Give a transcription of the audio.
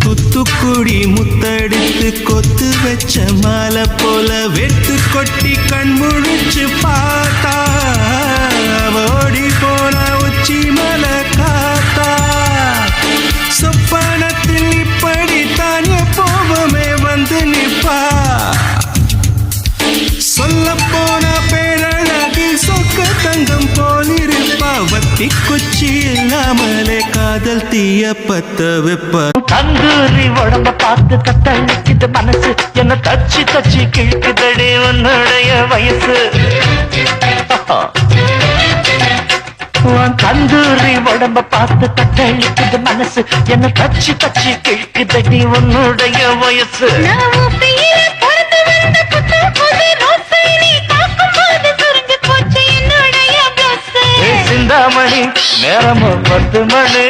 தூத்துக்குடி முத்தடித்து கொத்து வச்ச மாலை போல வெட்டு கொட்டி கண் முழிச்சு பார்த்தா ஓடி போன உச்சி மலை காத்தா சொப்பனத்தில் இப்படி தானே போவமே வந்து நிப்பா சொல்ல போன பேரழகி சொக்க தங்கம் போலிருப்பா வத்தி குச்சி இல்லாமலே காதல் தீய பத்த வெப்ப தந்தூரி உடம்ப பார்த்து தத்தளிக்குது மனசு என்ன தச்சு தச்சு கிழக்குதடி உன்னுடைய வயசு தந்தூரி உடம்ப பார்த்து தத்தளிக்குது மனசு என்ன தச்சு தச்சு கிழக்குதடி உன்னுடைய வயசு சிந்தாமணி நேரமும் 10 மணி